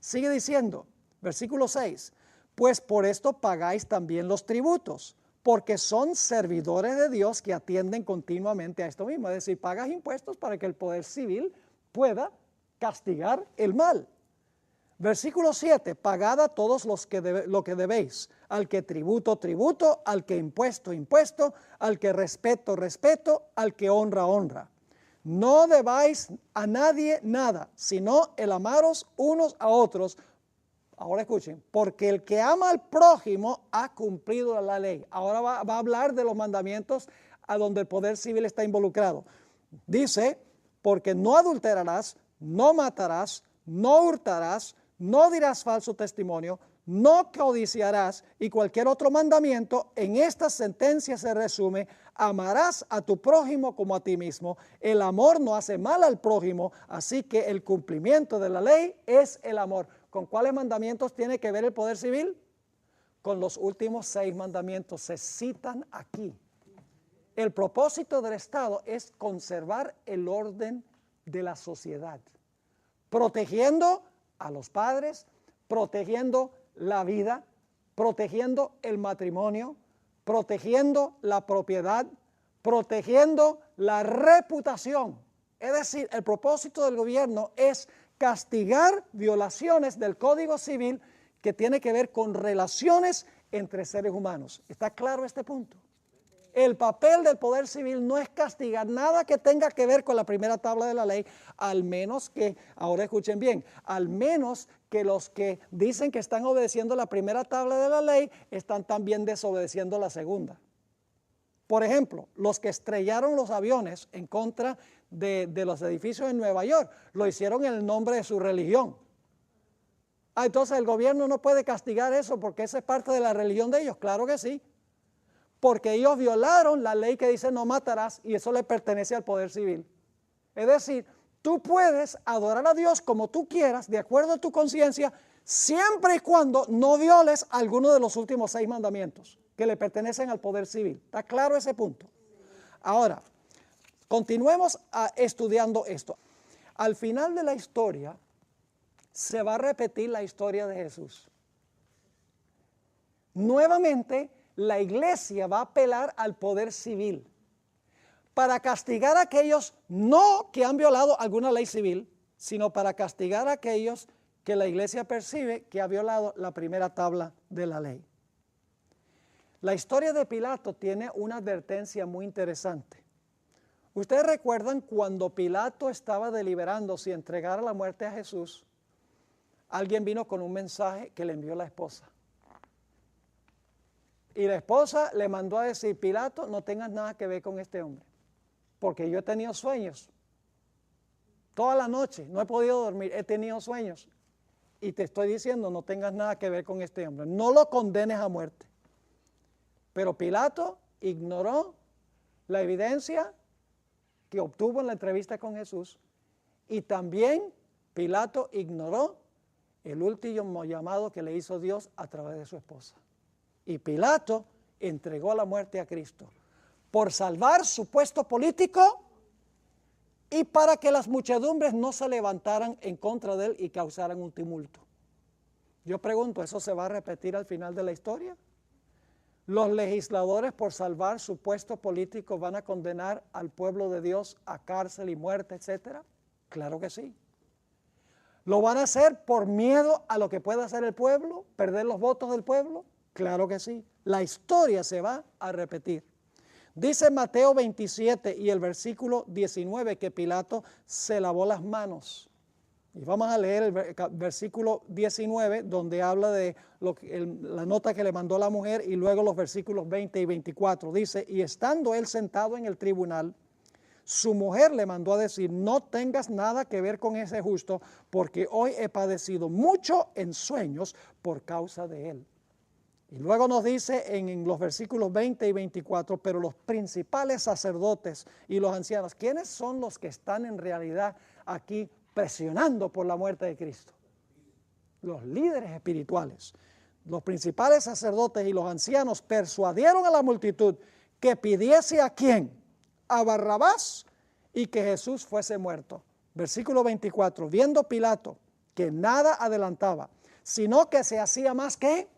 Sigue diciendo, versículo 6, pues por esto pagáis también los tributos, porque son servidores de Dios que atienden continuamente a esto mismo. Es decir, pagas impuestos para que el poder civil pueda castigar el mal. Versículo 7, pagad a todos lo que debéis, al que tributo, tributo, al que impuesto, impuesto, al que respeto, respeto, al que honra, honra. No debáis a nadie nada, sino el amaros unos a otros. Ahora escuchen, porque el que ama al prójimo ha cumplido la ley. Ahora va a hablar de los mandamientos a donde el poder civil está involucrado. Dice, porque no adulterarás, no matarás, no hurtarás, no dirás falso testimonio, no codiciarás, y cualquier otro mandamiento. En esta sentencia se resume: amarás a tu prójimo como a ti mismo. El amor no hace mal al prójimo, así que el cumplimiento de la ley es el amor. ¿Con cuáles mandamientos tiene que ver el poder civil? Con los últimos 6 mandamientos, se citan aquí. El propósito del Estado es conservar el orden de la sociedad, protegiendo a los padres, protegiendo la vida, protegiendo el matrimonio, protegiendo la propiedad, protegiendo la reputación. Es decir, el propósito del gobierno es castigar violaciones del Código Civil que tiene que ver con relaciones entre seres humanos. ¿Está claro este punto? El papel del poder civil no es castigar nada que tenga que ver con la primera tabla de la ley, al menos que, ahora escuchen bien, al menos que los que dicen que están obedeciendo la primera tabla de la ley están también desobedeciendo la segunda. Por ejemplo, los que estrellaron los aviones en contra de los edificios en Nueva York, lo hicieron en el nombre de su religión. Entonces el gobierno no puede castigar eso porque esa es parte de la religión de ellos. Claro que sí. Porque ellos violaron la ley que dice no matarás, y eso le pertenece al poder civil. Es decir, tú puedes adorar a Dios como tú quieras, de acuerdo a tu conciencia, siempre y cuando no violes alguno de los últimos 6 mandamientos que le pertenecen al poder civil. ¿Está claro ese punto? Ahora, continuemos estudiando esto. Al final de la historia, se va a repetir la historia de Jesús. Nuevamente, la iglesia va a apelar al poder civil para castigar a aquellos no que han violado alguna ley civil, sino para castigar a aquellos que la iglesia percibe que ha violado la primera tabla de la ley. La historia de Pilato tiene una advertencia muy interesante. Ustedes recuerdan cuando Pilato estaba deliberando si entregar la muerte a Jesús, alguien vino con un mensaje que le envió la esposa. Y la esposa le mandó a decir: Pilato, no tengas nada que ver con este hombre, porque yo he tenido sueños. Toda la noche no he podido dormir, he tenido sueños. Y te estoy diciendo, no tengas nada que ver con este hombre. No lo condenes a muerte. Pero Pilato ignoró la evidencia que obtuvo en la entrevista con Jesús. Y también Pilato ignoró el último llamado que le hizo Dios a través de su esposa. Y Pilato entregó la muerte a Cristo por salvar su puesto político y para que las muchedumbres no se levantaran en contra de él y causaran un tumulto. Yo pregunto, ¿eso se va a repetir al final de la historia? ¿Los legisladores, por salvar su puesto político, van a condenar al pueblo de Dios a cárcel y muerte, etcétera? Claro que sí. ¿Lo van a hacer por miedo a lo que pueda hacer el pueblo? ¿Perder los votos del pueblo? Claro que sí. La historia se va a repetir. Dice Mateo 27 y el versículo 19 que Pilato se lavó las manos Y vamos a leer el versículo 19, donde habla de la nota que le mandó la mujer, y luego los versículos 20 y 24. Dice, y estando él sentado en el tribunal, su mujer le mandó a decir, no tengas nada que ver con ese justo, porque hoy he padecido mucho en sueños por causa de él. Y luego nos dice en los versículos 20 y 24, pero los principales sacerdotes y los ancianos, ¿quiénes son los que están en realidad aquí presionando por la muerte de Cristo? Los líderes espirituales. Los principales sacerdotes y los ancianos persuadieron a la multitud que pidiese a quién, a Barrabás, y que Jesús fuese muerto. Versículo 24, viendo Pilato que nada adelantaba, sino que se hacía más que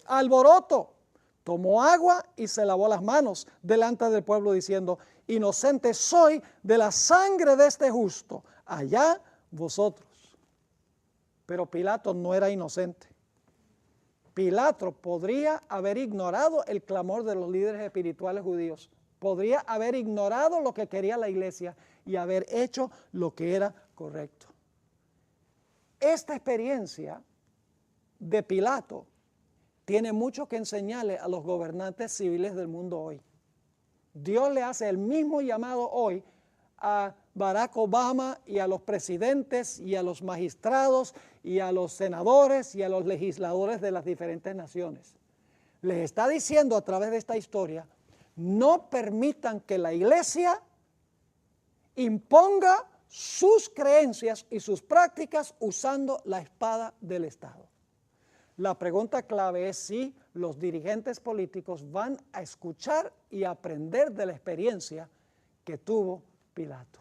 alboroto, tomó agua y se lavó las manos delante del pueblo diciendo, inocente soy de la sangre de este justo, allá vosotros. Pero Pilato no era inocente. Pilato podría haber ignorado el clamor de los líderes espirituales judíos, podría haber ignorado lo que quería la iglesia y haber hecho lo que era correcto. Esta experiencia de Pilato tiene mucho que enseñarle a los gobernantes civiles del mundo hoy. Dios le hace el mismo llamado hoy a Barack Obama y a los presidentes y a los magistrados y a los senadores y a los legisladores de las diferentes naciones. Les está diciendo a través de esta historia, no permitan que la iglesia imponga sus creencias y sus prácticas usando la espada del Estado. La pregunta clave es si los dirigentes políticos van a escuchar y aprender de la experiencia que tuvo Pilato.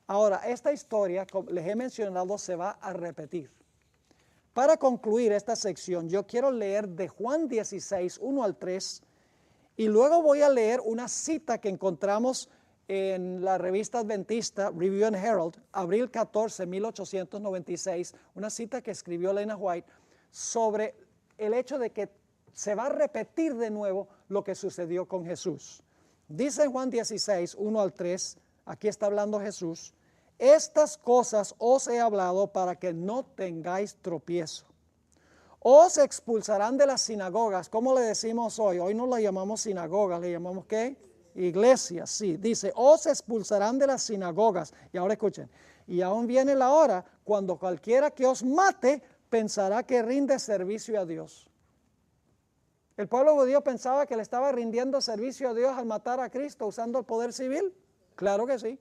Ahora, esta historia, como les he mencionado, se va a repetir. Para concluir esta sección, yo quiero leer de Juan 16, 1 al 3, y luego voy a leer una cita que encontramos en la revista adventista Review and Herald, abril 14, 1896, una cita que escribió Elena White sobre el hecho de que se va a repetir de nuevo lo que sucedió con Jesús. Dice en Juan 16, 1 al 3, aquí está hablando Jesús, estas cosas os he hablado para que no tengáis tropiezo. Os expulsarán de las sinagogas. ¿Cómo le decimos hoy? Hoy no la llamamos sinagogas, le llamamos ¿qué? Iglesias, sí. Dice, os expulsarán de las sinagogas. Y ahora escuchen, y aún viene la hora cuando cualquiera que os mate pensará que rinde servicio a Dios. ¿El pueblo judío pensaba que le estaba rindiendo servicio a Dios al matar a Cristo usando el poder civil? Claro que sí,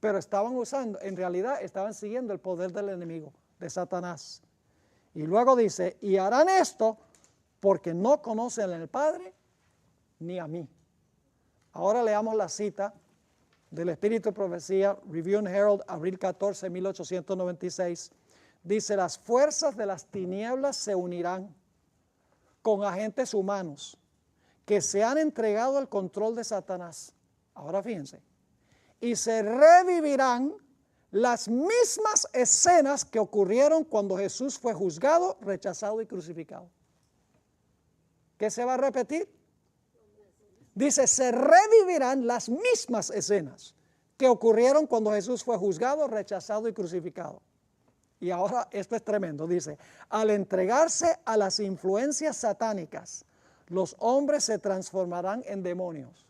pero estaban usando, en realidad estaban siguiendo el poder del enemigo, de Satanás. Y luego dice, y harán esto porque no conocen al Padre ni a mí. Ahora leamos la cita del Espíritu de Profecía, Review and Herald, abril 14, 1896. Dice, las fuerzas de las tinieblas se unirán con agentes humanos que se han entregado al control de Satanás. Ahora fíjense. Y se revivirán las mismas escenas que ocurrieron cuando Jesús fue juzgado, rechazado y crucificado. ¿Qué se va a repetir? Dice, se revivirán las mismas escenas que ocurrieron cuando Jesús fue juzgado, rechazado y crucificado. Y ahora esto es tremendo, dice, al entregarse a las influencias satánicas, los hombres se transformarán en demonios.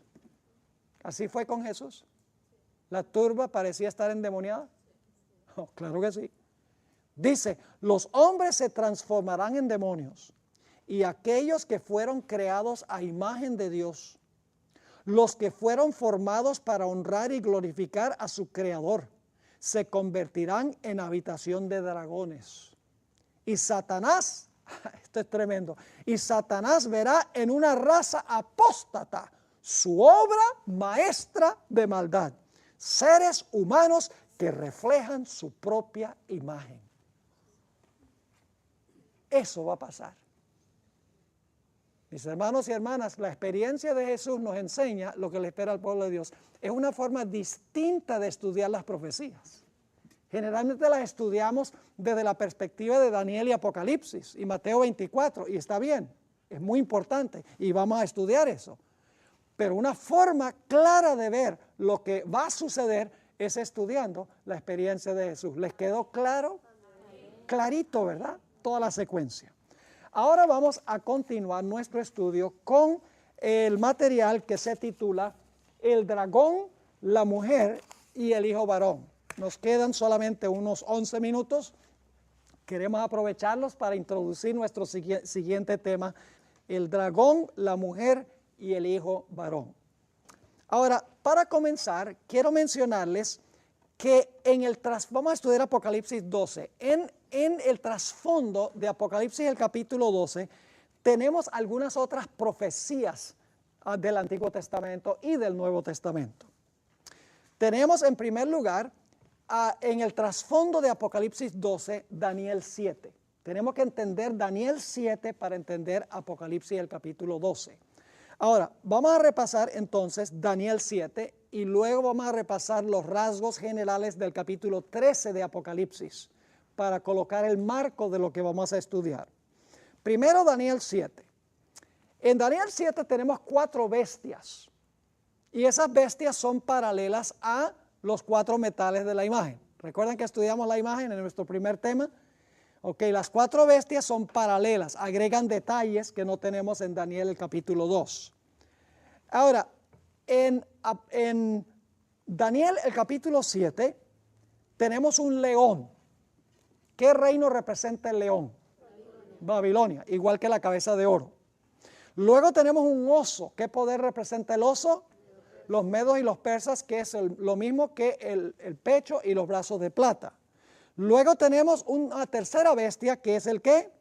¿Así fue con Jesús? ¿La turba parecía estar endemoniada? Oh, claro que sí. Dice, los hombres se transformarán en demonios y aquellos que fueron creados a imagen de Dios, los que fueron formados para honrar y glorificar a su Creador, se convertirán en habitación de dragones. Y Satanás, esto es tremendo, y Satanás verá en una raza apóstata su obra maestra de maldad, seres humanos que reflejan su propia imagen. Eso va a pasar. Mis hermanos y hermanas, la experiencia de Jesús nos enseña lo que le espera al pueblo de Dios. Es una forma distinta de estudiar las profecías. Generalmente las estudiamos desde la perspectiva de Daniel y Apocalipsis y Mateo 24, y está bien, es muy importante y vamos a estudiar eso. Pero una forma clara de ver lo que va a suceder es estudiando la experiencia de Jesús. ¿Les quedó claro? Clarito, ¿verdad? Toda la secuencia. Ahora vamos a continuar nuestro estudio con el material que se titula El dragón, la mujer y el hijo varón. Nos quedan solamente unos 11 minutos. Queremos aprovecharlos para introducir nuestro siguiente tema, el dragón, la mujer y el hijo varón. Ahora, para comenzar, quiero mencionarles que vamos a estudiar Apocalipsis 12. En el trasfondo de Apocalipsis, el capítulo 12, tenemos algunas otras profecías del Antiguo Testamento y del Nuevo Testamento. Tenemos en primer lugar, en el trasfondo de Apocalipsis 12, Daniel 7. Tenemos que entender Daniel 7 para entender Apocalipsis el capítulo 12. Ahora, vamos a repasar entonces Daniel 7 y luego vamos a repasar los rasgos generales del capítulo 13 de Apocalipsis para colocar el marco de lo que vamos a estudiar. Primero Daniel 7. En Daniel 7 tenemos 4 bestias y esas bestias son paralelas a los 4 metales de la imagen. ¿Recuerdan que estudiamos la imagen en nuestro primer tema? Ok, las 4 bestias son paralelas, agregan detalles que no tenemos en Daniel el capítulo 2. Ahora, en Daniel el capítulo 7 tenemos un león. ¿Qué reino representa el león? Babilonia, igual que la cabeza de oro. Luego tenemos un oso. ¿Qué poder representa el oso? Los medos y los persas, que es lo mismo que el pecho y los brazos de plata. Luego tenemos una tercera bestia, que es el ¿qué?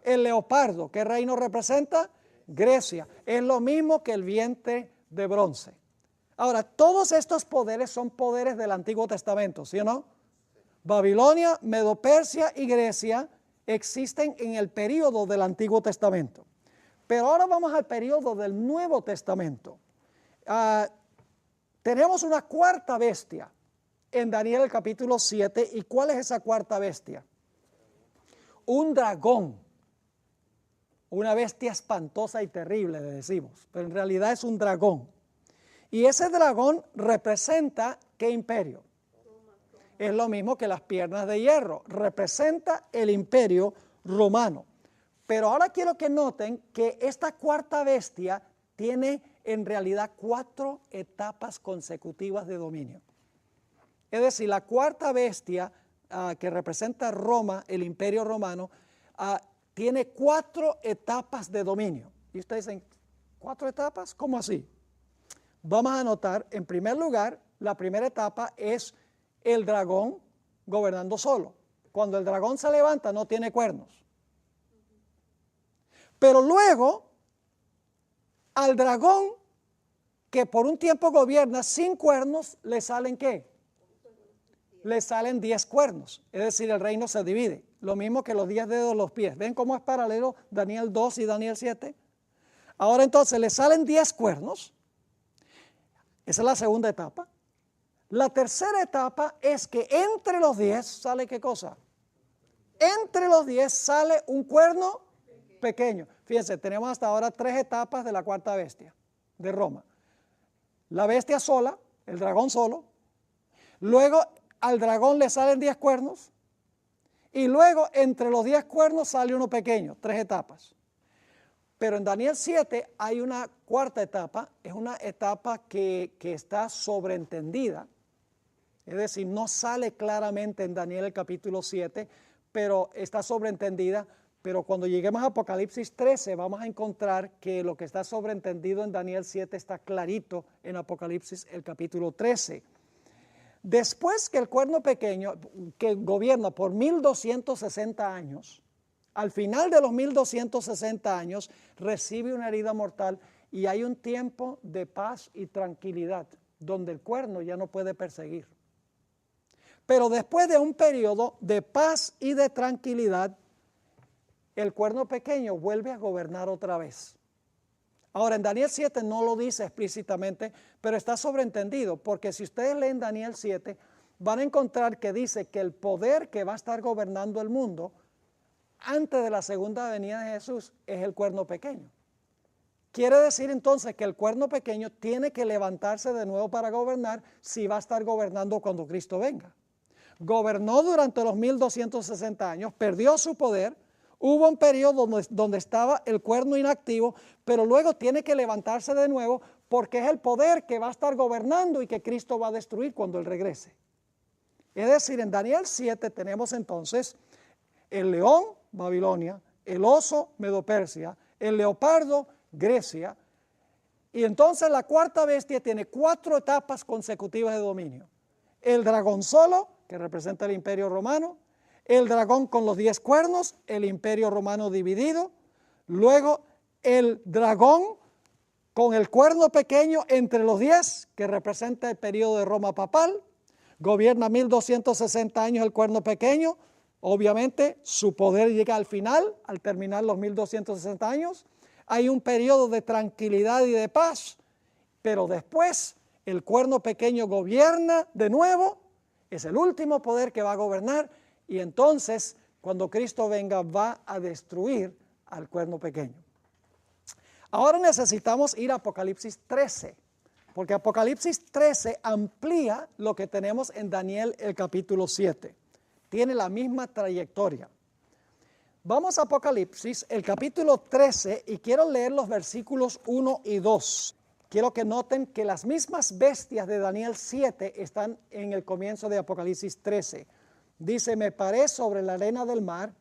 El leopardo. ¿Qué reino representa? Grecia. Es lo mismo que el vientre de bronce. Ahora, todos estos poderes son poderes del Antiguo Testamento, ¿sí o no? Babilonia, Medo-Persia y Grecia existen en el período del Antiguo Testamento. Pero ahora vamos al período del Nuevo Testamento. Tenemos una cuarta bestia en Daniel el capítulo 7. ¿Y cuál es esa cuarta bestia? Un dragón. Una bestia espantosa y terrible, le decimos, pero en realidad es un dragón. Y ese dragón representa ¿qué imperio? Es lo mismo que las piernas de hierro, representa el imperio romano. Pero ahora quiero que noten que esta cuarta bestia tiene en realidad 4 etapas consecutivas de dominio. Es decir, la cuarta bestia que representa Roma, el imperio romano, tiene 4 etapas de dominio. Y ustedes dicen, ¿4 etapas? ¿Cómo así? Vamos a notar, en primer lugar, la primera etapa es el dragón gobernando solo. Cuando el dragón se levanta no tiene cuernos. Pero luego, al dragón que por un tiempo gobierna sin cuernos, le salen ¿qué? Le salen 10 cuernos. Es decir, el reino se divide. Lo mismo que los 10 dedos de los pies. ¿Ven cómo es paralelo Daniel 2 y Daniel 7? Ahora entonces le salen 10 cuernos. Esa es la segunda etapa. La tercera etapa es que entre los 10 sale ¿qué cosa? Entre los 10 sale un cuerno pequeño. Fíjense, tenemos hasta ahora 3 etapas de la cuarta bestia de Roma. La bestia sola, el dragón solo. Luego al dragón le salen 10 cuernos. Y luego entre los 10 cuernos sale uno pequeño, 3 etapas. Pero en Daniel 7 hay una cuarta etapa, es una etapa que está sobreentendida. Es decir, no sale claramente en Daniel el capítulo 7, pero está sobreentendida. Pero cuando lleguemos a Apocalipsis 13 vamos a encontrar que lo que está sobreentendido en Daniel 7 está clarito en Apocalipsis el capítulo 13. Después que el cuerno pequeño, que gobierna por 1260 años, al final de los 1260 años recibe una herida mortal y hay un tiempo de paz y tranquilidad donde el cuerno ya no puede perseguir. Pero después de un periodo de paz y de tranquilidad, el cuerno pequeño vuelve a gobernar otra vez. Ahora, en Daniel 7 no lo dice explícitamente, pero está sobreentendido, porque si ustedes leen Daniel 7, van a encontrar que dice que el poder que va a estar gobernando el mundo antes de la segunda venida de Jesús es el cuerno pequeño. Quiere decir entonces que el cuerno pequeño tiene que levantarse de nuevo para gobernar si va a estar gobernando cuando Cristo venga. Gobernó durante los 1260 años, perdió su poder, hubo un periodo donde estaba el cuerno inactivo, pero luego tiene que levantarse de nuevo porque es el poder que va a estar gobernando y que Cristo va a destruir cuando Él regrese. Es decir, en Daniel 7 tenemos entonces el león, Babilonia, el oso, Medo-Persia, el leopardo, Grecia, y entonces la cuarta bestia tiene 4 etapas consecutivas de dominio. El dragón solo, que representa el imperio romano, el dragón con los 10 cuernos, el imperio romano dividido, luego el dragón con el cuerno pequeño entre los 10, que representa el periodo de Roma papal, gobierna 1260 años el cuerno pequeño, obviamente su poder llega al final, al terminar los 1260 años, hay un periodo de tranquilidad y de paz, pero después el cuerno pequeño gobierna de nuevo, es el último poder que va a gobernar, y entonces cuando Cristo venga va a destruir al cuerno pequeño. Ahora necesitamos ir a Apocalipsis 13, porque Apocalipsis 13 amplía lo que tenemos en Daniel el capítulo 7. Tiene la misma trayectoria. Vamos a Apocalipsis, el capítulo 13, y quiero leer los versículos 1 y 2. Quiero que noten que las mismas bestias de Daniel 7 están en el comienzo de Apocalipsis 13. Dice, me paré sobre la arena del mar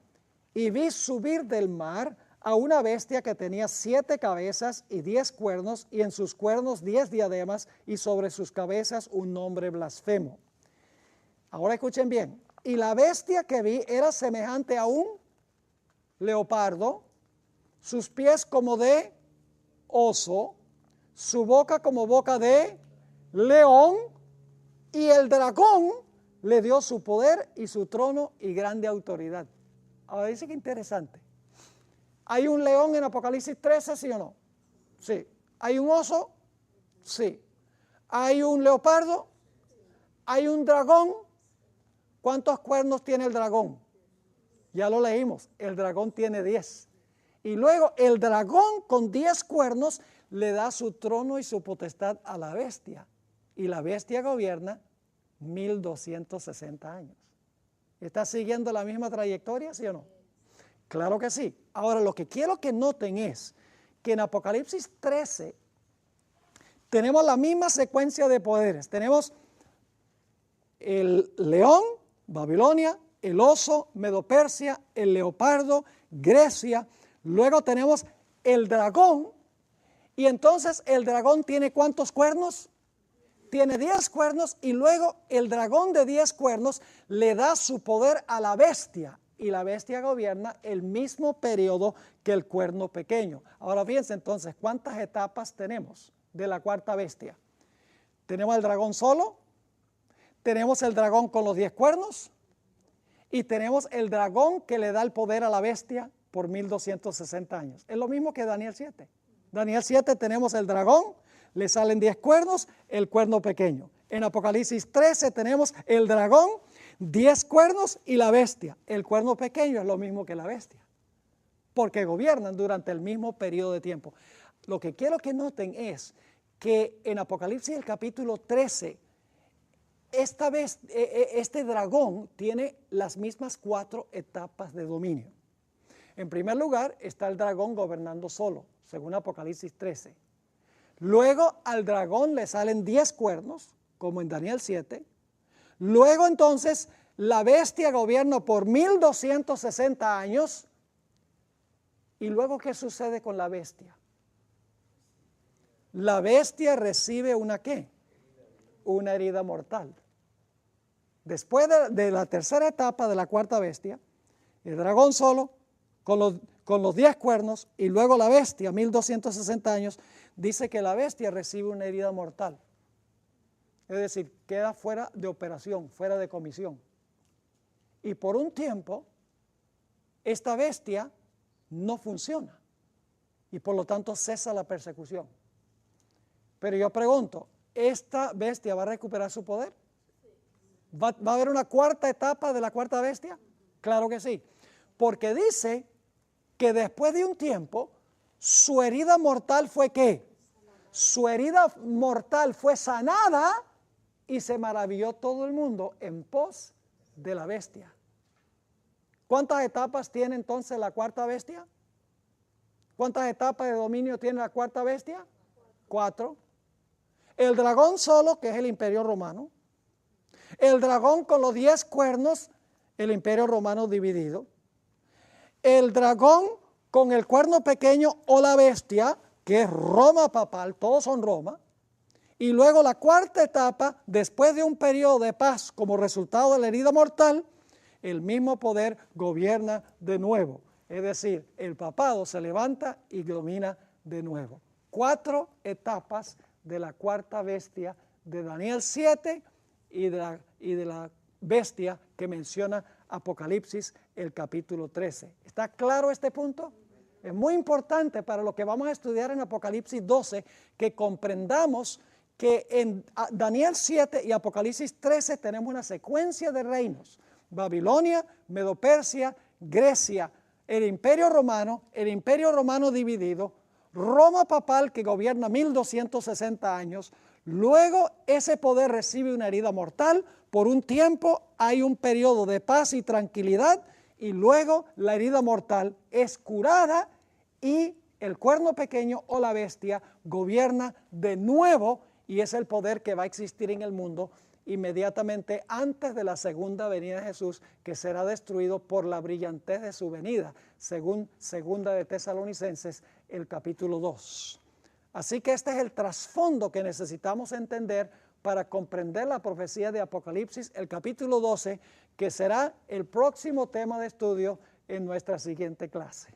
y vi subir del mar a una bestia que tenía 7 cabezas y 10 cuernos, y en sus cuernos 10 diademas, y sobre sus cabezas un nombre blasfemo. Ahora escuchen bien. Y la bestia que vi era semejante a un leopardo, sus pies como de oso, su boca como boca de león, y el dragón le dio su poder y su trono y grande autoridad. Ahora dice que interesante. ¿Hay un león en Apocalipsis 13, sí o no? Sí. ¿Hay un oso? Sí. ¿Hay un leopardo? ¿Hay un dragón? ¿Cuántos cuernos tiene el dragón? Ya lo leímos, el dragón tiene 10. Y luego el dragón con 10 cuernos le da su trono y su potestad a la bestia. Y la bestia gobierna 1260 años. ¿Está siguiendo la misma trayectoria, sí o no? Claro que sí. Ahora lo que quiero que noten es que en Apocalipsis 13 tenemos la misma secuencia de poderes. Tenemos el león, Babilonia, el oso, Medo-Persia, el leopardo, Grecia. Luego tenemos el dragón, y entonces el dragón tiene ¿cuántos cuernos? Tiene 10 cuernos, y luego el dragón de 10 cuernos le da su poder a la bestia, y la bestia gobierna el mismo periodo que el cuerno pequeño. Ahora fíjense entonces, ¿cuántas etapas tenemos de la cuarta bestia? Tenemos el dragón solo, tenemos el dragón con los 10 cuernos, y tenemos el dragón que le da el poder a la bestia por 1260 años. Es lo mismo que Daniel 7. Daniel 7 tenemos el dragón, le salen 10 cuernos, el cuerno pequeño. En Apocalipsis 13 tenemos el dragón, 10 cuernos y la bestia. El cuerno pequeño es lo mismo que la bestia, porque gobiernan durante el mismo periodo de tiempo. Lo que quiero que noten es que en Apocalipsis el capítulo 13, esta vez, este dragón tiene las mismas 4 etapas de dominio. En primer lugar está el dragón gobernando solo, según Apocalipsis 13. Luego al dragón le salen 10 cuernos, como en Daniel 7. Luego entonces la bestia gobierna por 1260 años. ¿Y luego qué sucede con la bestia? La bestia recibe una ¿qué? Una herida mortal. Después de la tercera etapa de la cuarta bestia, el dragón solo, con los 10 cuernos, y luego la bestia, 1260 años, dice que la bestia recibe una herida mortal. Es decir, queda fuera de operación, fuera de comisión. Y por un tiempo, esta bestia no funciona, y por lo tanto cesa la persecución. Pero yo pregunto, ¿esta bestia va a recuperar su poder? ¿Va a haber una cuarta etapa de la cuarta bestia? Claro que sí, porque dice que después de un tiempo su herida mortal fue ¿qué? Su herida mortal fue sanada y se maravilló todo el mundo en pos de la bestia. ¿Cuántas etapas tiene entonces la cuarta bestia? ¿Cuántas etapas de dominio tiene la cuarta bestia? 4. El dragón solo, que es el imperio romano. El dragón con los 10 cuernos, el imperio romano dividido. El dragón con el cuerno pequeño o la bestia, que es Roma papal, todos son Roma. Y luego la cuarta etapa, después de un periodo de paz como resultado de la herida mortal, el mismo poder gobierna de nuevo. Es decir, el papado se levanta y domina de nuevo. 4 etapas de la cuarta bestia de Daniel 7 y de la bestia que menciona Apocalipsis el capítulo 13. ¿Está claro este punto? Es muy importante para lo que vamos a estudiar en Apocalipsis 12 que comprendamos que en Daniel 7 y Apocalipsis 13 tenemos una secuencia de reinos. Babilonia, Medo-Persia, Grecia, el imperio romano dividido, Roma papal que gobierna 1260 años, luego ese poder recibe una herida mortal, por un tiempo hay un periodo de paz y tranquilidad y luego la herida mortal es curada y el cuerno pequeño o la bestia gobierna de nuevo y es el poder que va a existir en el mundo inmediatamente antes de la segunda venida de Jesús, que será destruido por la brillantez de su venida, según segunda de Tesalonicenses, el capítulo 2. Así que este es el trasfondo que necesitamos entender para comprender la profecía de Apocalipsis, el capítulo 12, que será el próximo tema de estudio en nuestra siguiente clase.